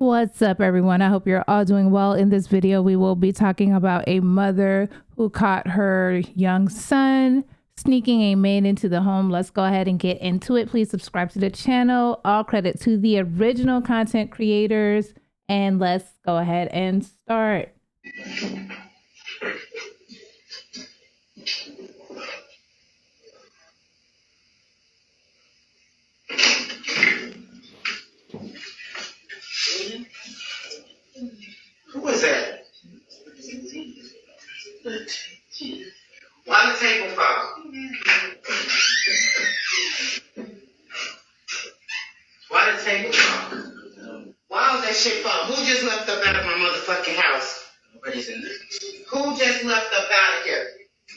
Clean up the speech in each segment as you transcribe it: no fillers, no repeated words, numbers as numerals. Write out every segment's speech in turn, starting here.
What's up, everyone? I hope you're all doing well. In this video, we will be talking about a mother who caught her young son sneaking a maid into the home. Let's go ahead and get into it. Please subscribe to the channel. All credit to the original content creators. And let's go ahead and start. Who is that? Why the table fall? Why the table fall? Why was that shit fall? Who just left up out of my motherfucking house? Nobody's in there. Who just left up out of here?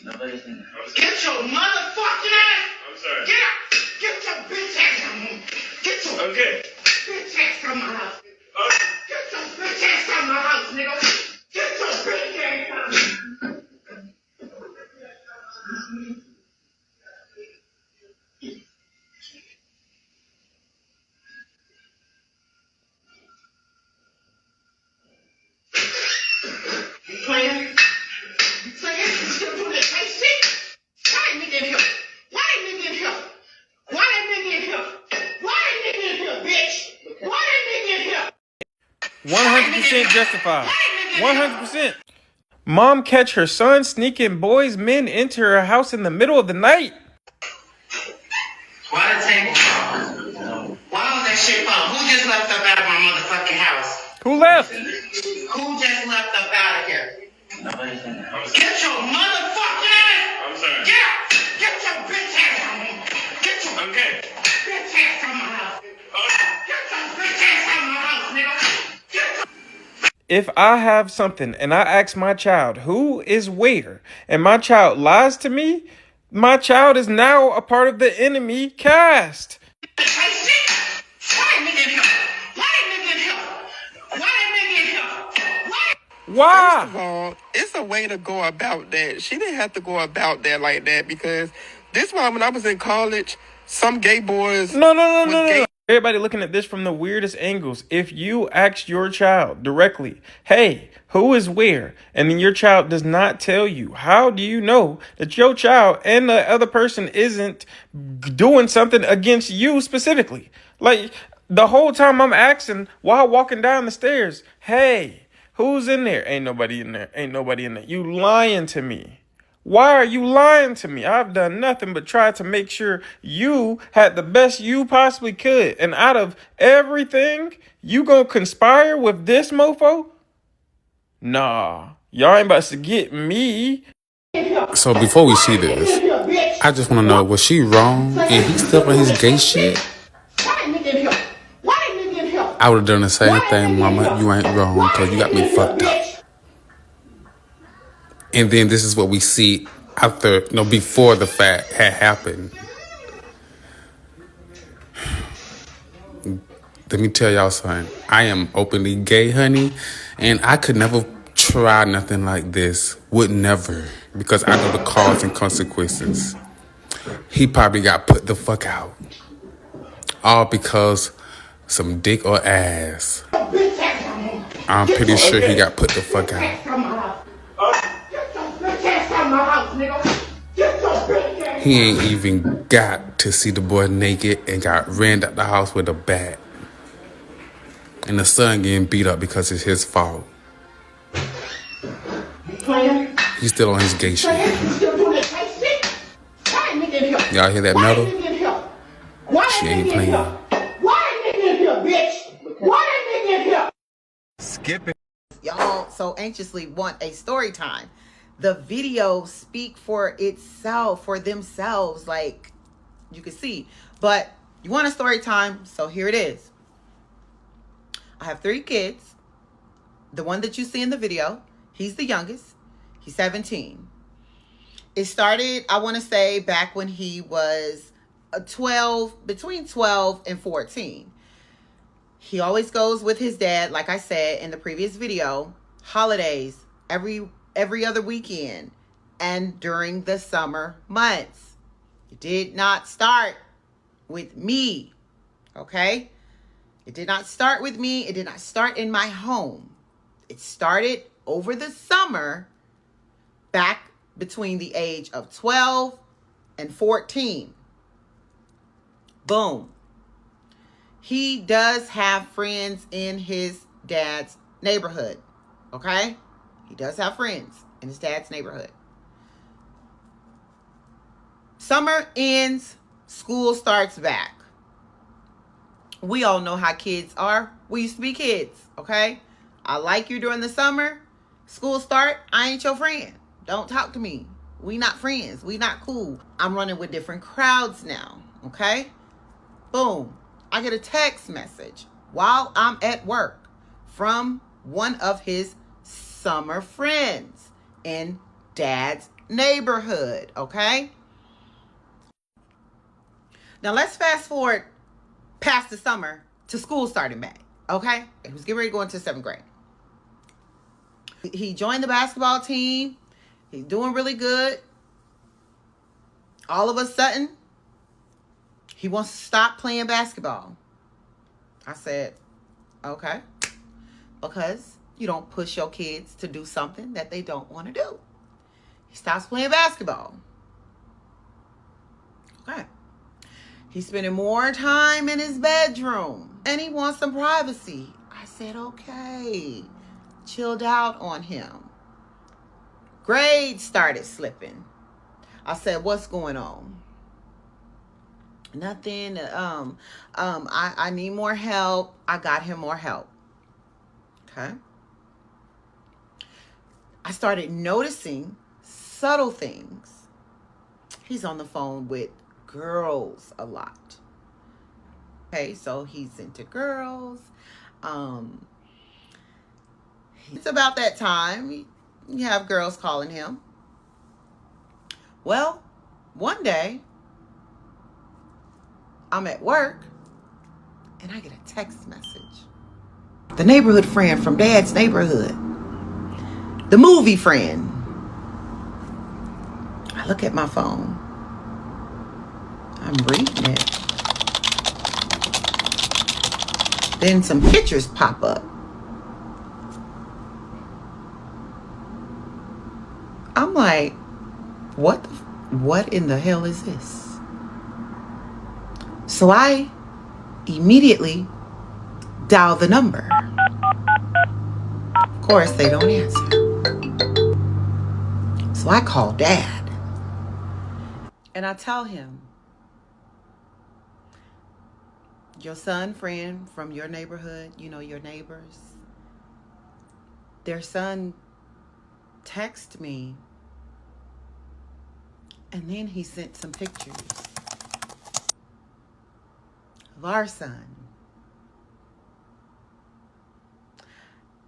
Nobody's in there. Get your motherfucking ass! I'm sorry. Get out! Get your bitch ass out of here! Get your bitch ass from my house! Get your bitch ass from my house, nigga! Get your bitch ass out! You playing? You playing? You still doing that tight shit? Why that nigga in here? Why that nigga in here? Why that nigga in here? Why that nigga in here, bitch? Why that nigga in here? 100% justified. 100%. Mom catch her son sneaking boys, men into her house in the middle of the night. Why the table fall? Why was that shit fall? Who just left up out of my motherfucking house? Who left? Who just left up out of here? Nobody's in there. Get your motherfucking ass! I'm sorry. Get out! Get your bitch ass out of here! Get your bitch ass from my house! Get your bitch ass out of my house, nigga! Get your... If I have something and I ask my child who is where, and my child lies to me, my child is now a part of the enemy cast. Why? First of all, it's a way to go about that. She didn't have to go about that like that because this one, when I was in college, some gay boys... No. Everybody looking at this from the weirdest angles. If you ask your child directly, hey, who is where? And then your child does not tell you, how do you know that your child and the other person isn't doing something against you specifically? Like, the whole time I'm asking while walking down the stairs, hey, who's in there? Ain't nobody in there. Ain't nobody in there. You lying to me. Why are you lying to me? I've done nothing but try to make sure you had the best you possibly could. And out of everything, you gonna conspire with this mofo? Nah, y'all ain't about to get me. So before we see this, I just want to know, was she wrong and he still on his gay shit? I would have done the same thing, mama. You ain't wrong because you got me fucked up. And then this is what we see after, before the fact had happened. Let me tell y'all something. I am openly gay, honey, and I could never try nothing like this. Would never, because I know the cause and consequences. He probably got put the fuck out. All because some dick or ass. I'm pretty sure he got put the fuck out. He ain't even got to see the boy naked and got ran out the house with a bat. And the son getting beat up because it's his fault. He's still on his gay shit. Y'all hear that metal? She ain't playing. Skip it. Y'all so anxiously want a story time. The videos speak for itself, for themselves, like you can see. But you want a story time, so here it is. I have 3 kids. The one that you see in the video, he's the youngest. He's 17. It started, I want to say, back when he was between 12 and 14. He always goes with his dad, like I said in the previous video, holidays, every other weekend, and during the summer months. It did not start with me, okay? It did not start with me. It did not start in my home. It started over the summer, back between the age of 12 and 14. Boom. He does have friends in his dad's neighborhood. Okay? He does have friends in his dad's neighborhood. Summer ends, school starts back. We all know how kids are. We used to be kids, okay? I like you during the summer. School start, I ain't your friend. Don't talk to me. We not friends. We not cool. I'm running with different crowds now, okay? Boom. I get a text message while I'm at work from one of his summer friends in dad's neighborhood, okay? Now let's fast forward past the summer to school starting back, okay? He was getting ready to go into 7th grade. He joined the basketball team. He's doing really good. All of a sudden, he wants to stop playing basketball. I said, okay. Because you don't push your kids to do something that they don't want to do. He stops playing basketball. Okay. He's spending more time in his bedroom. And he wants some privacy. I said, okay. Chilled out on him. Grades started slipping. I said, what's going on? Nothing. I need more help. I got him more help. Okay. I started noticing subtle things. He's on the phone with girls a lot. Okay, so he's into girls. It's about that time. You have girls calling him. Well, one day, I'm at work, and I get a text message. The neighborhood friend from Dad's neighborhood. The movie friend. I look at my phone. I'm reading it. Then some pictures pop up. I'm like, what in the hell is this? So I immediately dial the number. Of course, they don't answer. So I call Dad. And I tell him, your son, friend from your neighborhood, you know, your neighbors, their son texted me. And then he sent some pictures of our son.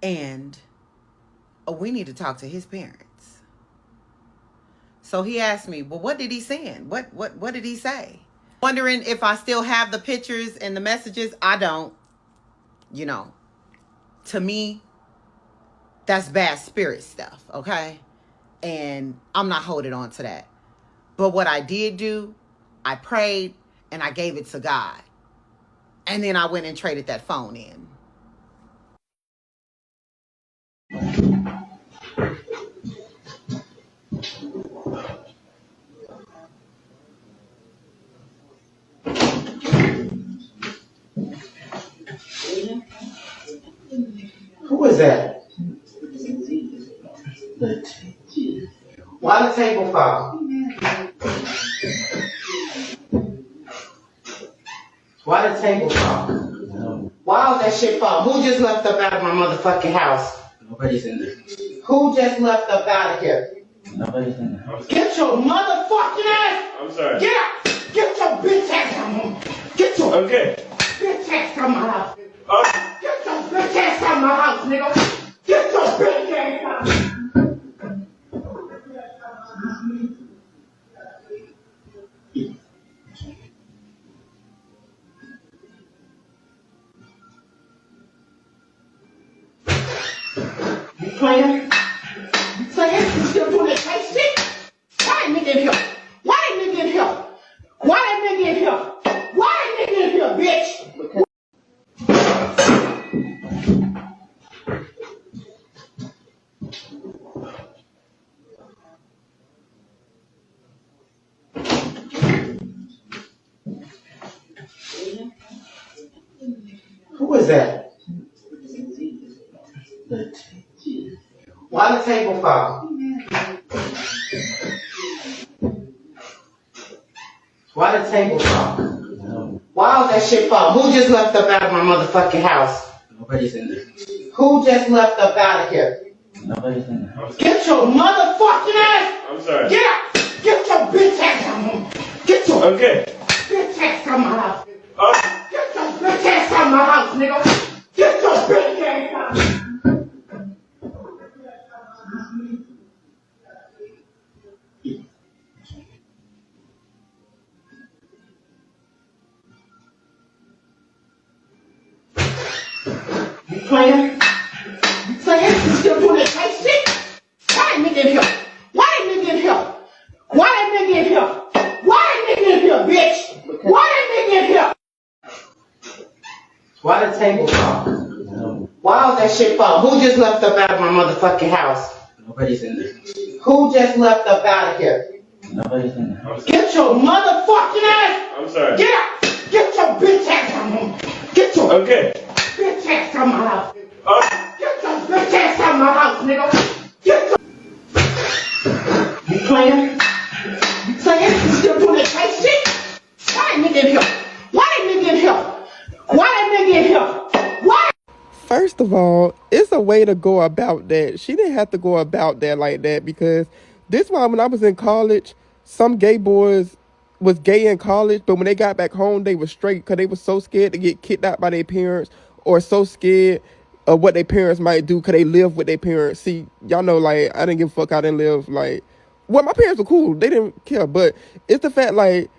And we need to talk to his parents. So he asked me, well, what did he send? What did he say? Wondering if I still have the pictures and the messages. I don't. You know, to me, that's bad spirit stuff, okay? And I'm not holding on to that. But what I did do, I prayed and I gave it to God. And then I went and traded that phone in. Who is that? Why the table fall? Why the table fall? Why all that shit fall? Who just left up out of my motherfucking house? Nobody's in there. Who just left up out of here? Nobody's in the house. Get your motherfucking ass! I'm sorry. Get out! Get your bitch ass out of my house! Get your bitch ass out of my house! Get your bitch ass out of my house, nigga! Get your bitch ass out! You playing? You playing? You still doing that tight shit? Why that nigga in here? Why that nigga in here? Why that nigga in here? Why that nigga in here, bitch? Why the table fall? Why the table fall? Why all that shit fall? Who just left up out of my motherfucking house? Nobody's in there. Who just left up out of here? Nobody's in the house. Get your motherfucking ass! I'm sorry. Get out! Get your bitch ass out of home! Get your Okay. bitch ass out of my house! Get your bitch ass out of my house, nigga! Get your bitch ass out! You playing? You playing? You still doing that tight shit? Why that nigga in here? Why that nigga in here? Why that nigga in here? Why that nigga in here, bitch? Why that nigga in here? Why the table fall? Why all that shit fall? Who just left up out of my motherfucking house? Nobody's in there. Who just left up out of here? Nobody's in the house. Get your motherfucking ass! I'm sorry. Get out! Get your bitch ass out of home! Get your Okay. bitch ass out of my house! Get your bitch ass out of my house, nigga! Get your... You playing? You playing? You still doing that tight shit? Why that nigga in here? Why that nigga in here? Why that nigga in here? Why? First of all, it's a way to go about that. She didn't have to go about that like that because this why when I was in college, some gay boys was gay in college, but when they got back home, they were straight because they were so scared to get kicked out by their parents or so scared of what their parents might do because they live with their parents. See, y'all know, like, I didn't give a fuck. I didn't live, like, well, my parents were cool. They didn't care, but it's the fact, like,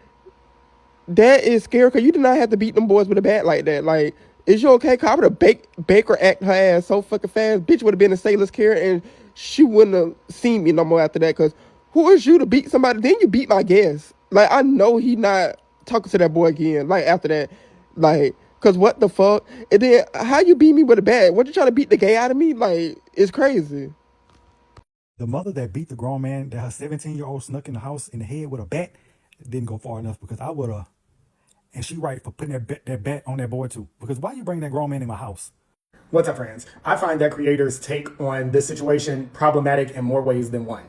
that is scary because you do not have to beat them boys with a bat like that. Like, is you okay? Cause I would have Baker act her ass so fucking fast. Bitch would have been in sailor's care and she wouldn't have seen me no more after that. Cause who is you to beat somebody? Then you beat my guest. Like, I know he not talking to that boy again. Like, after that, like, cause what the fuck? And then how you beat me with a bat? What you trying to beat the gay out of me? Like, it's crazy. The mother that beat the grown man that her 17-year-old snuck in the house in the head with a bat didn't go far enough because I would have. And she right for putting that bat on that boy too. Because why you bring that grown man in my house? What's up, friends? I find that creators take on this situation problematic in more ways than one.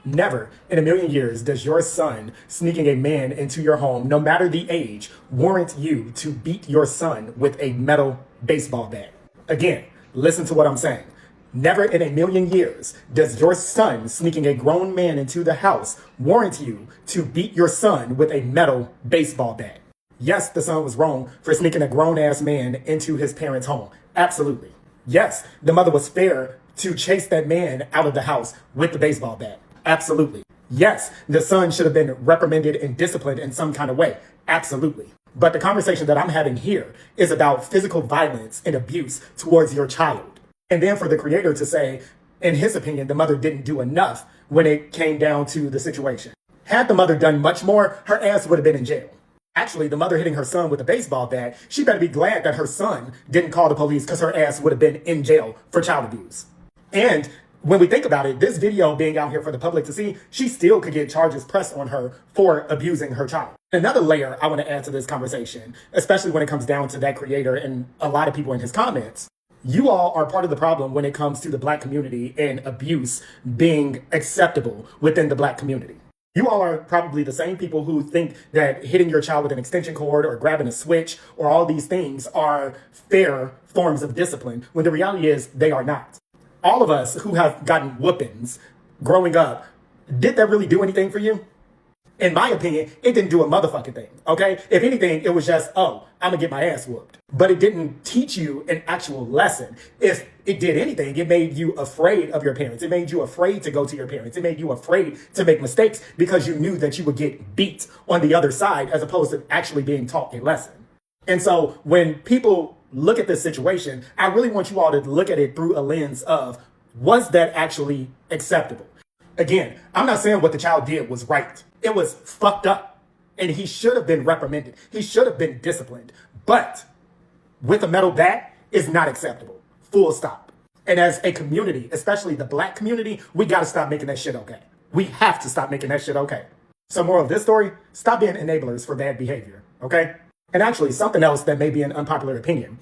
Never in a million years does your son sneaking a man into your home, no matter the age, warrant you to beat your son with a metal baseball bat. Again, listen to what I'm saying. Never in a million years does your son sneaking a grown man into the house warrant you to beat your son with a metal baseball bat. Yes, the son was wrong for sneaking a grown-ass man into his parents' home. Absolutely. Yes, the mother was fair to chase that man out of the house with the baseball bat. Absolutely. Yes, the son should have been reprimanded and disciplined in some kind of way. Absolutely. But the conversation that I'm having here is about physical violence and abuse towards your child. And then for the creator to say, in his opinion, the mother didn't do enough when it came down to the situation. Had the mother done much more, her ass would have been in jail. Actually, the mother hitting her son with a baseball bat, she better be glad that her son didn't call the police because her ass would have been in jail for child abuse. And when we think about it, this video being out here for the public to see, she still could get charges pressed on her for abusing her child. Another layer I want to add to this conversation, especially when it comes down to that creator and a lot of people in his comments, you all are part of the problem when it comes to the Black community and abuse being acceptable within the Black community. You all are probably the same people who think that hitting your child with an extension cord or grabbing a switch or all these things are fair forms of discipline, when the reality is they are not. All of us who have gotten whoopings growing up, did that really do anything for you? In my opinion, it didn't do a motherfucking thing, okay? If anything, it was just, oh, I'm gonna get my ass whooped. But it didn't teach you an actual lesson. If it did anything, it made you afraid of your parents. It made you afraid to go to your parents. It made you afraid to make mistakes because you knew that you would get beat on the other side as opposed to actually being taught a lesson. And so when people look at this situation, I really want you all to look at it through a lens of, was that actually acceptable? Again, I'm not saying what the child did was right. It was fucked up. And he should have been reprimanded. He should have been disciplined. But with a metal bat is not acceptable. Full stop. And as a community, especially the Black community, we got to stop making that shit okay. We have to stop making that shit okay. So moral of this story, stop being enablers for bad behavior, okay? And actually, something else that may be an unpopular opinion.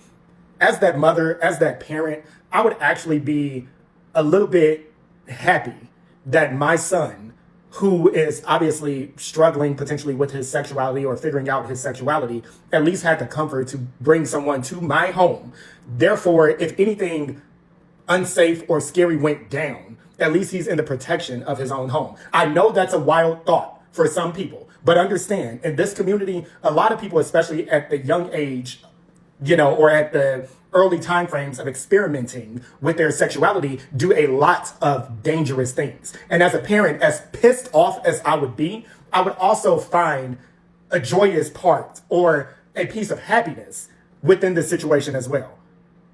as that mother, as that parent, I would actually be a little bit happy that my son, who is obviously struggling potentially with his sexuality or figuring out his sexuality, at least had the comfort to bring someone to my home. Therefore, if anything unsafe or scary went down, at least he's in the protection of his own home. I know that's a wild thought for some people, but understand, in this community, a lot of people, especially at the young age, or at the early time frames of experimenting with their sexuality, do a lot of dangerous things. And as a parent, as pissed off as I would be, I would also find a joyous part or a piece of happiness within the situation as well.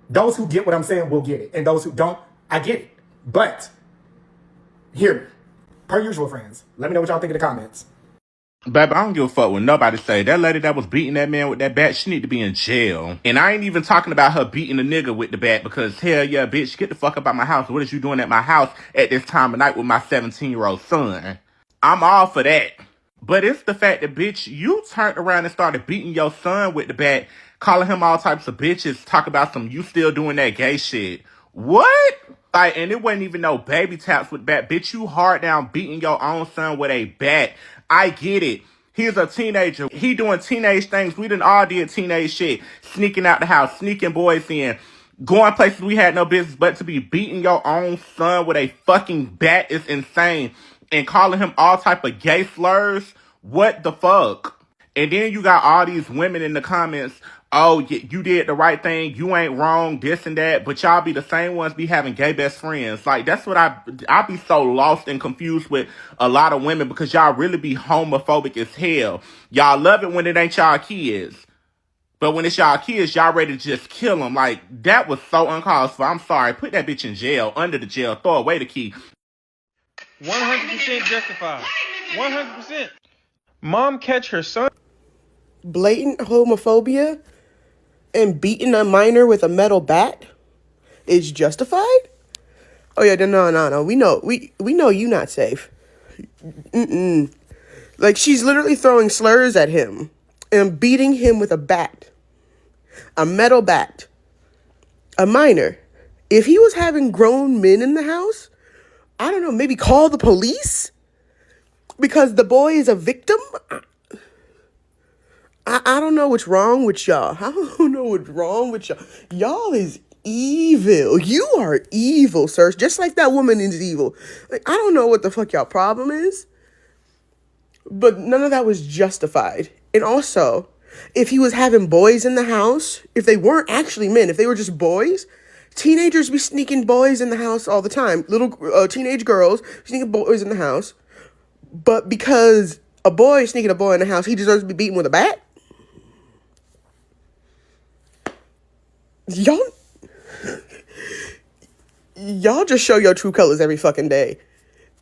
Those who get what I'm saying will get it. And those who don't, I get it. But, hear me. Per usual, friends, let me know what y'all think in the comments. Baby, I don't give a fuck what nobody say. That lady that was beating that man with that bat, she need to be in jail. And I ain't even talking about her beating a nigga with the bat, because hell yeah, bitch, get the fuck up out my house. What is you doing at my house at this time of night with my 17-year-old son? I'm all for that. But it's the fact that, bitch, you turned around and started beating your son with the bat, calling him all types of bitches, talk about some you still doing that gay shit. What? Like, and it wasn't even no baby taps with bat. Bitch, you hard down beating your own son with a bat. I get it. He's a teenager. He doing teenage things. We done all did teenage shit. Sneaking out the house, sneaking boys in, going places we had no business, but to be beating your own son with a fucking bat is insane. And calling him all type of gay slurs. What the fuck? And then you got all these women in the comments, oh, you did the right thing, you ain't wrong, this and that, but y'all be the same ones be having gay best friends. Like, that's what I be so lost and confused with a lot of women, because y'all really be homophobic as hell. Y'all love it when it ain't y'all kids. But when it's y'all kids, y'all ready to just kill them. Like, that was so uncalled for. I'm sorry. Put that bitch in jail, under the jail, throw away the key. 100% justified. 100%. Mom catch her son. Blatant homophobia and beating a minor with a metal bat is justified? Oh yeah, no. We know you not safe. Like, she's literally throwing slurs at him and beating him with a bat. A metal bat. A minor. If he was having grown men in the house, I don't know, maybe call the police? Because the boy is a victim? I don't know what's wrong with y'all. I don't know what's wrong with y'all. Y'all is evil. You are evil, sir. Just like that woman is evil. Like, I don't know what the fuck y'all problem is. But none of that was justified. And also, if he was having boys in the house, if they weren't actually men, if they were just boys, teenagers be sneaking boys in the house all the time. Little teenage girls sneaking boys in the house. But because a boy is sneaking a boy in the house, he deserves to be beaten with a bat? Y'all just show your true colors every fucking day.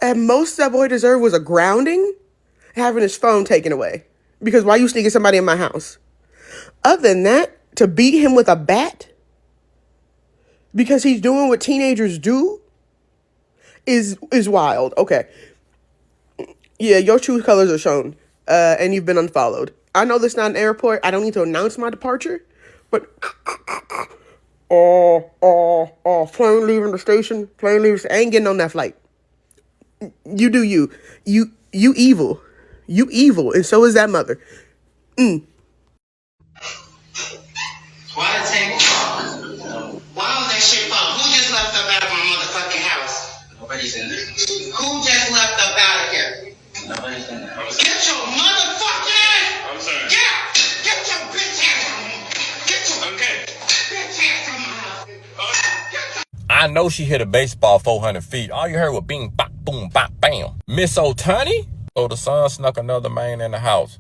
At most that boy deserved was a grounding, having his phone taken away. Because why you sneaking somebody in my house? Other than that, to beat him with a bat, because he's doing what teenagers do, is wild. Okay. Yeah, your true colors are shown, and you've been unfollowed. I know this is not an airport. I don't need to announce my departure, but plane leaving the station. Plane leaving. I ain't getting on that flight. You do you. You evil. You evil, and so is that mother. Why the table fall? Why was that shit fall? Who just left up out of my motherfucking house? Nobody's in there. Who just left up out of here? Nobody's in there. Get your motherfucking ass! I'm sorry. Get out! Get your bitch ass from me! Get your bitch ass from my house! I know she hit a baseball 400 feet. All you heard was bing, bop, boom, bop, bam. Miss Otani? Oh, the son snuck another man in the house.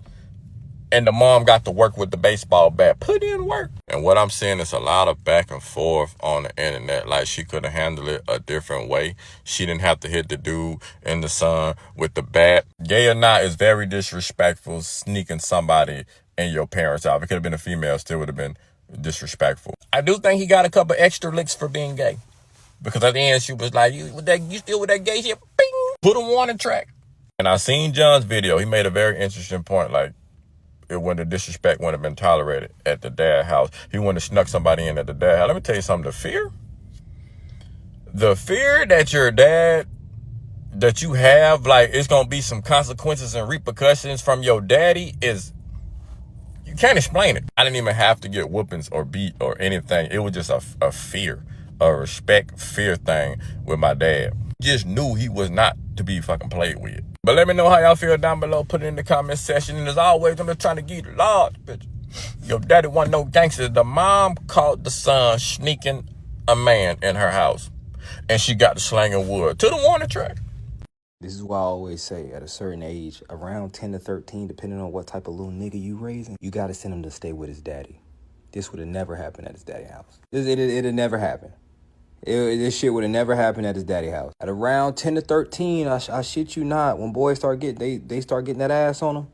And the mom got to work with the baseball bat. Put in work. And what I'm seeing is a lot of back and forth on the internet. Like, she could have handled it a different way. She didn't have to hit the dude in the sun with the bat. Gay or not, is very disrespectful sneaking somebody in your parents' house. If it could have been a female, still would have been disrespectful. I do think he got a couple extra licks for being gay. Because at the end, she was like, you still with that gay shit? Bing! Put a warning track. And I seen John's video. He made a very interesting point. Like, when the disrespect wouldn't have been tolerated at the dad house. He wouldn't have snuck somebody in at the dad house. Let me tell you something. The fear that your dad, that you have, like, it's going to be some consequences and repercussions from your daddy is, you can't explain it. I didn't even have to get whoopings or beat or anything. It was just a fear, a respect, fear thing with my dad. Just knew he was not to be fucking played with. But let me know how y'all feel down below. Put it in the comment section. And as always, I'm just trying to give you the Lord, bitch. Your daddy wasn't no gangster. The mom caught the son sneaking a man in her house. And she got the slanging wood to the warning track. This is why I always say, at a certain age, around 10 to 13, depending on what type of little nigga you raising, you got to send him to stay with his daddy. This would have never happened at his daddy house. It'd never happen. This shit would have never happened at his daddy house. At around 10 to 13, I shit you not, when boys start getting, they start getting that ass on them,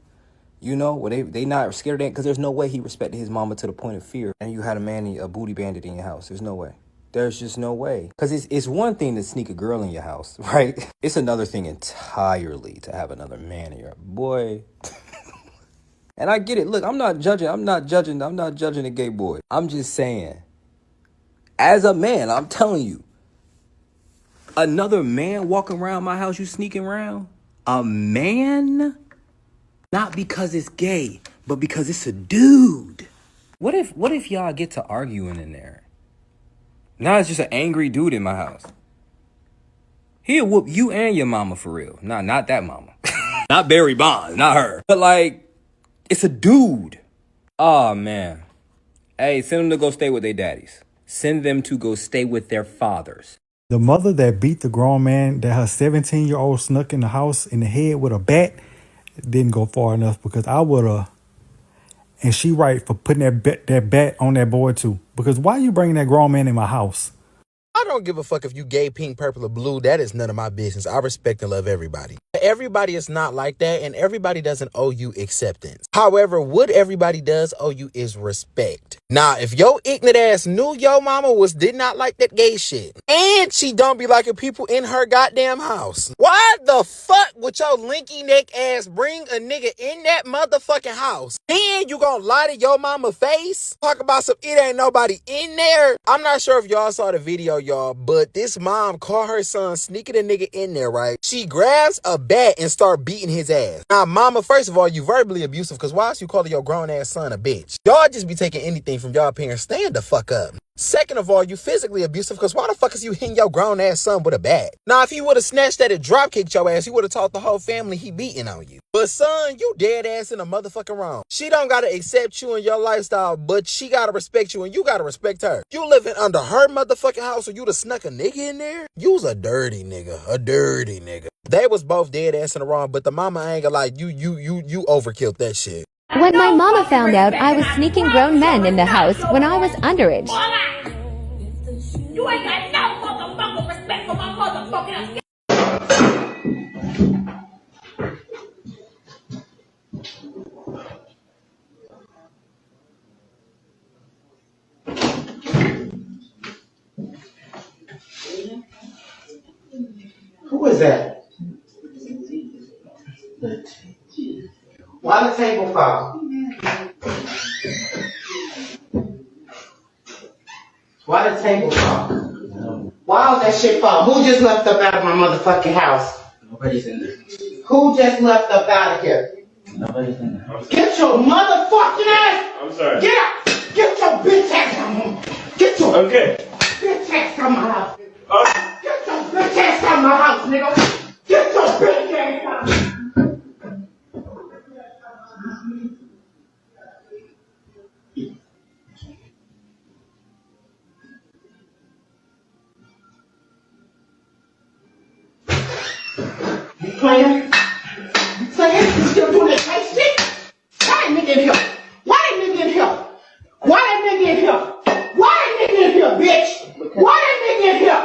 you know, where they not scared of that, because there's no way he respected his mama to the point of fear. And you had a booty bandit in your house. There's no way. There's just no way. Because it's one thing to sneak a girl in your house, right? It's another thing entirely to have another man in your boy. And I get it. Look, I'm not judging a gay boy. I'm just saying, as a man, I'm telling you, another man walking around my house, you sneaking around? A man? Not because it's gay, but because it's a dude. What if y'all get to arguing in there? Now it's just an angry dude in my house. He'll whoop you and your mama for real. Nah, not that mama. Not Barry Bonds, not her. But like, it's a dude. Oh, man. Hey, send them to go stay with their daddies. Send them to go stay with their fathers. The mother that beat the grown man that her 17-year-old snuck in the house in the head with a bat didn't go far enough, because I would have. And she right for putting that bat on that boy too. Because why you bringing that grown man in my house? I don't give a fuck if you gay, pink, purple, or blue. That is none of my business. I respect and love everybody. Everybody is not like that, and everybody doesn't owe you acceptance. However, what everybody does owe you is respect. Now, if your ignorant ass knew your mama did not like that gay shit, and she don't be liking people in her goddamn house, why the fuck would your linky neck ass bring a nigga in that motherfucking house? Then you gonna lie to your mama face? Talk about some, it ain't nobody in there? I'm not sure if y'all saw the video, y'all, but this mom caught her son sneaking a nigga in there, right? She grabs a bat and start beating his ass. Now, mama, first of all, you verbally abusive, because why else you calling your grown ass son a bitch? Y'all just be taking anything from y'all parents. Stand the fuck up. Second of all, you physically abusive, because why the fuck is you hitting your grown ass son with a bat? Now, if he would have snatched that and drop kicked your ass, he would have taught the whole family he beating on you. But son, you dead ass in a motherfucking wrong. She don't gotta accept you and your lifestyle, but she gotta respect you and you gotta respect her. You living under her motherfucking house, or you done snuck a nigga in there? You's a dirty nigga. A dirty nigga. They was both dead ass in the wrong, but the mama ain't gonna like you overkilled that shit. When my mama found out I was sneaking grown men in the house when I was underage. You ain't got no motherfucking respect for my motherfucking. Who is that? Why the table fall? Why the table fall? Why was that shit fall? Who just left up out of my motherfucking house? Nobody's in there. Who just left up out of here? Nobody's in the house. Get your motherfucking ass! I'm sorry. Get out! Get your bitch ass out of home! Get your bitch ass out of my house! Get your bitch ass out of my house, nigga! Get your bitch ass out! You playing? You playing? You still doing that tight shit? Why that nigga in here? Why that nigga in here? Why that nigga in here? Why that nigga in here, bitch? Why that nigga in here?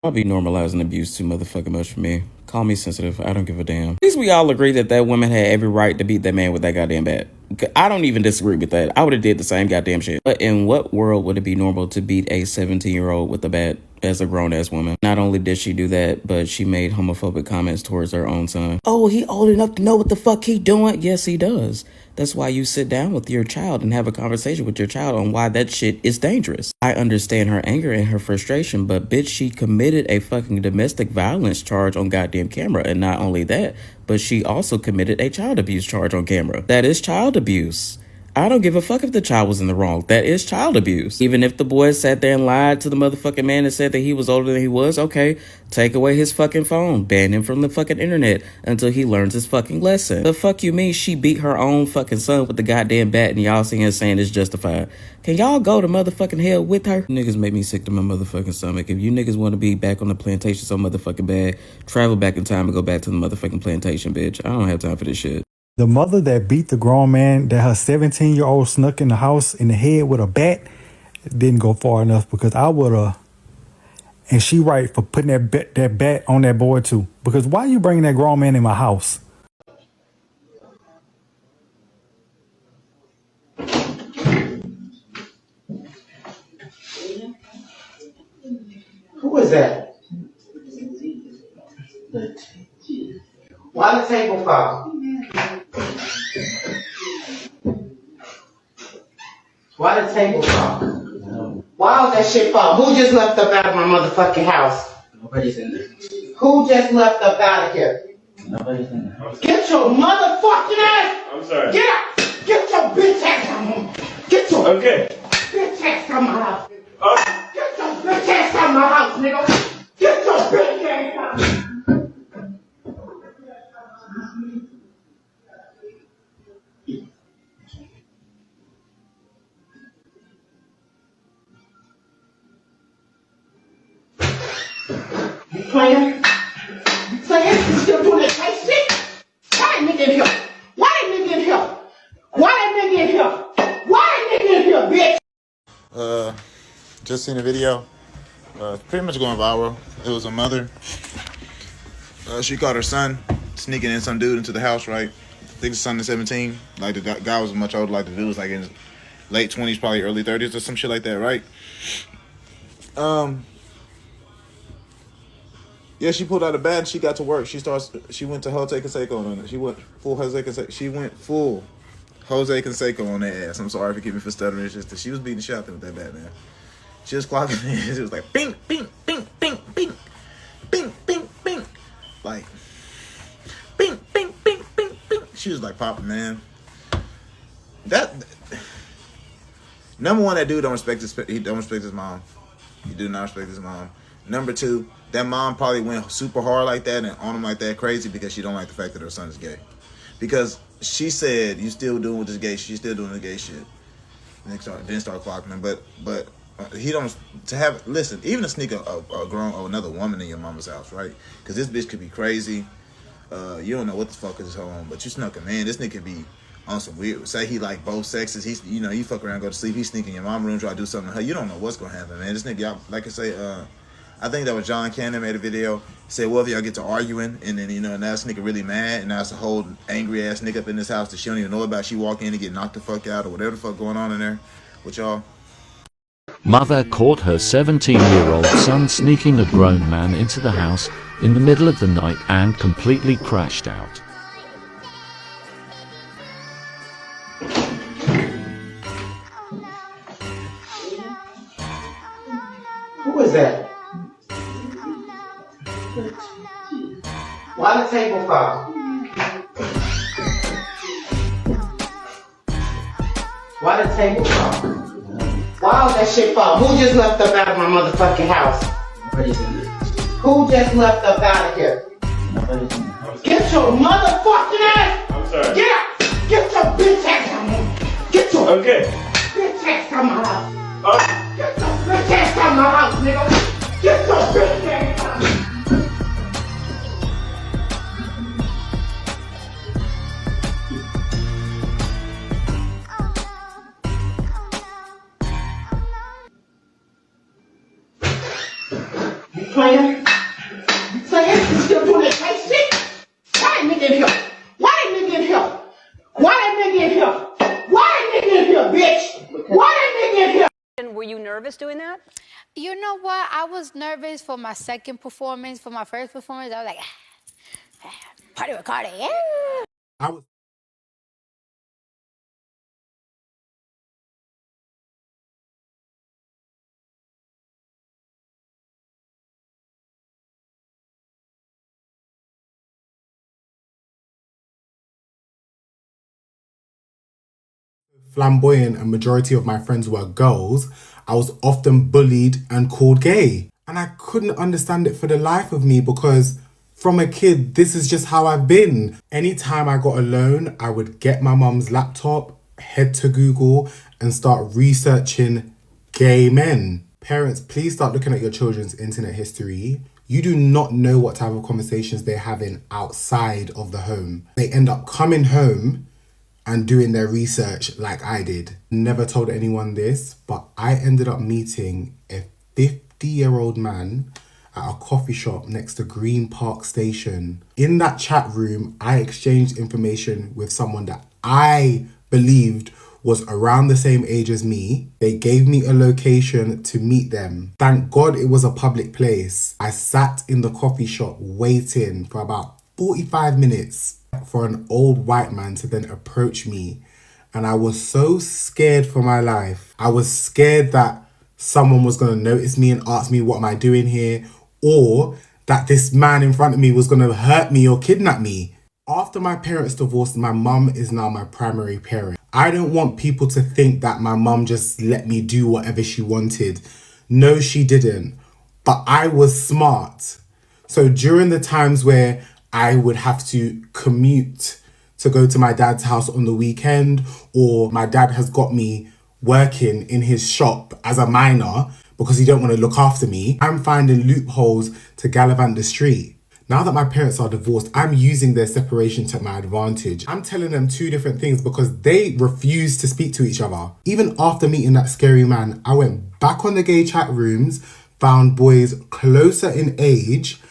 I'll be normalizing abuse too motherfucking much for me. Call me sensitive. I don't give a damn. At least we all agree that woman had every right to beat that man with that goddamn bat. I don't even disagree with that. I would have did the same goddamn shit. But in what world would it be normal to beat a 17-year-old with a bat as a grown-ass woman. Not only did she do that, but she made homophobic comments towards her own son. Oh, he old enough to know what the fuck he doing? Yes, he does. That's why you sit down with your child and have a conversation with your child on why that shit is dangerous. I understand her anger and her frustration, but bitch, she committed a fucking domestic violence charge on goddamn camera. And not only that, but she also committed a child abuse charge on camera. That is child abuse. I don't give a fuck if the child was in the wrong. That is child abuse. Even if the boy sat there and lied to the motherfucking man and said that he was older than he was, okay, take away his fucking phone. Ban him from the fucking internet until he learns his fucking lesson. The fuck you mean she beat her own fucking son with the goddamn bat and y'all sitting here saying it's justified? Can y'all go to motherfucking hell with her? Niggas make me sick to my motherfucking stomach. If you niggas want to be back on the plantation so motherfucking bad, travel back in time and go back to the motherfucking plantation, bitch. I don't have time for this shit. The mother that beat the grown man that her 17-year-old snuck in the house in the head with a bat didn't go far enough, because I would have. And she right for putting that bat on that boy too. Because why you bringing that grown man in my house? Who is that? Why the table fall? Why the table fall? Why was that shit fall? Who just left up out of my motherfucking house? Nobody's in there. Who just left up out of here? Nobody's in the house. Get your motherfucking ass! I'm sorry. Get out! Get your bitch ass out of here! Get your bitch ass out of my house! Get your bitch ass out of my house, nigga! Get your bitch ass out! You playing? You playing? You still doing that tight shit? Why that nigga in here? Why that nigga in here? Why that nigga in here? Why that nigga in here, bitch? Just seen a video. Pretty much going viral. It was a mother. She caught her son sneaking in some dude into the house, right? I think the son is 17. Like the guy was much older, like the dude was like in his late 20s, probably early 30s or some shit like that, right? Yeah, she pulled out a bat and she got to work. She went to Jose Canseco on it. She went full Jose Canseco on that ass. I'm sorry, forgive me for stuttering. It's just that she was beating the shit out with that bat, man. She was clocking in. It was like bing, bing, bing, bing, bing, bing, bing, bing. Like bing, bing, bing, bing, bing. She was like popping, man. That number one, that dude don't respect his mom. He do not respect his mom. Number two, that mom probably went super hard like that and on him like that crazy because she don't like the fact that her son is gay. Because she said, you still doing with this gay shit, she's still doing the gay shit. And then start clocking him. But he don't, to have, listen, even to sneak a grown or another woman in your mama's house, right? Because this bitch could be crazy. You don't know what the fuck is on, but you snuck a man. This nigga could be on some weird, say he like both sexes. He's, you know, you fuck around, go to sleep, he's sneaking in your mama's room, try to do something to her. You don't know what's gonna happen, man. This nigga, y'all, like I say, I think that was John Cannon made a video. Said, well, if y'all get to arguing, and then, you know, now this nigga really mad, and now it's a whole angry ass nigga up in this house that she don't even know about. She walk in and get knocked the fuck out or whatever the fuck going on in there with y'all. Mother caught her 17-year-old son sneaking a grown man into the house in the middle of the night and completely crashed out. Who is that? Why the table fall? Why the table fall? Why was that shit fall? Who just left up out of my motherfucking house? Nobody's in there. Who just left up out of here? Nobody's in the house. Get your motherfucking ass! I'm sorry. Get out! Get your bitch ass out of here! Get your bitch ass out of my house! Get your bitch ass out of my house, nigga! Get your bitch ass out of here! You playing? You playing? You still doing that tight shit? Why that nigga in here? Why that nigga in here? Why that nigga in here? Why that nigga in here, bitch? Why that nigga in here? And were you nervous doing that? You know what? I was nervous for my second performance. For my first performance, I was like, party with Cardi. Yeah. I was flamboyant and majority of my friends were girls, I was often bullied and called gay. And I couldn't understand it for the life of me because from a kid, this is just how I've been. Anytime I got alone, I would get my mum's laptop, head to Google, and start researching gay men. Parents, please start looking at your children's internet history. You do not know what type of conversations they're having outside of the home. They end up coming home and doing their research like I did. Never told anyone this, but I ended up meeting a 50-year-old man at a coffee shop next to Green Park Station. In that chat room, I exchanged information with someone that I believed was around the same age as me. They gave me a location to meet them. Thank God it was a public place. I sat in the coffee shop waiting for about 45 minutes for an old white man to then approach me. And I was so scared for my life. I was scared that someone was going to notice me and ask me, what am I doing here? Or that this man in front of me was going to hurt me or kidnap me. After my parents divorced, my mum is now my primary parent. I don't want people to think that my mum just let me do whatever she wanted. No, she didn't. But I was smart. So during the times where I would have to commute to go to my dad's house on the weekend, or my dad has got me working in his shop as a minor because he don't want to look after me, I'm finding loopholes to gallivant the street. Now that my parents are divorced, I'm using their separation to my advantage. I'm telling them two different things because they refuse to speak to each other. Even after meeting that scary man, I went back on the gay chat rooms, found boys closer in age,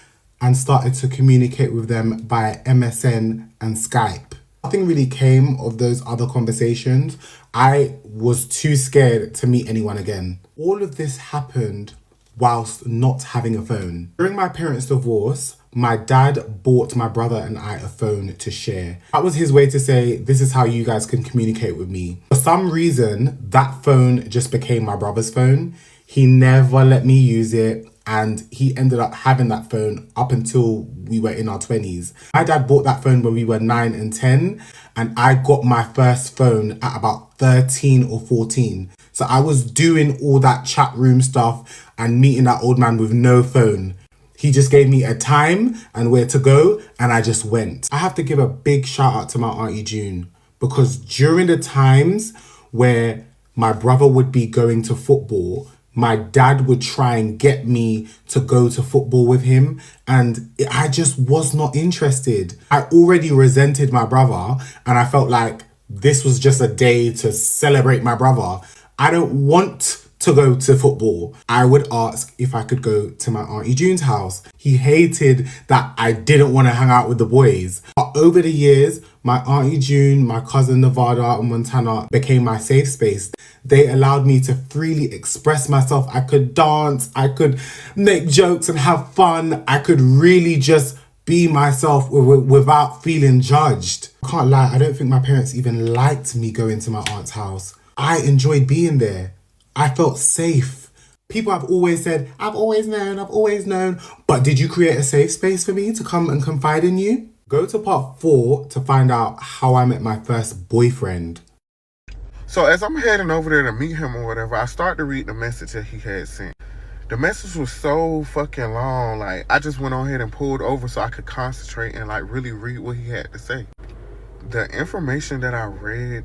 and started to communicate with them via MSN and Skype. Nothing really came of those other conversations. I was too scared to meet anyone again. All of this happened whilst not having a phone. During my parents' divorce, my dad bought my brother and I a phone to share. That was his way to say, this is how you guys can communicate with me. For some reason, that phone just became my brother's phone. He never let me use it, and he ended up having that phone up until we were in our 20s. My dad bought that phone when we were 9 and 10, and I got my first phone at about 13 or 14. So I was doing all that chat room stuff and meeting that old man with no phone. He just gave me a time and where to go, and I just went. I have to give a big shout out to my Auntie June, because during the times where my brother would be going to football, my dad would try and get me to go to football with him, and I just was not interested. I already resented my brother, and I felt like this was just a day to celebrate my brother. I don't want to go to football. I would ask if I could go to my Auntie June's house. He hated that I didn't want to hang out with the boys. But over the years, my Auntie June, my cousin Nevada and Montana became my safe space. They allowed me to freely express myself. I could dance, I could make jokes and have fun. I could really just be myself without feeling judged. I can't lie, I don't think my parents even liked me going to my aunt's house. I enjoyed being there. I felt safe. People have always said, I've always known. But did you create a safe space for me to come and confide in you? Go to part 4 to find out how I met my first boyfriend. So as I'm heading over there to meet him or whatever, I start to read the message that he had sent. The message was so fucking long. Like, I just went on ahead and pulled over so I could concentrate and like really read what he had to say. The information that I read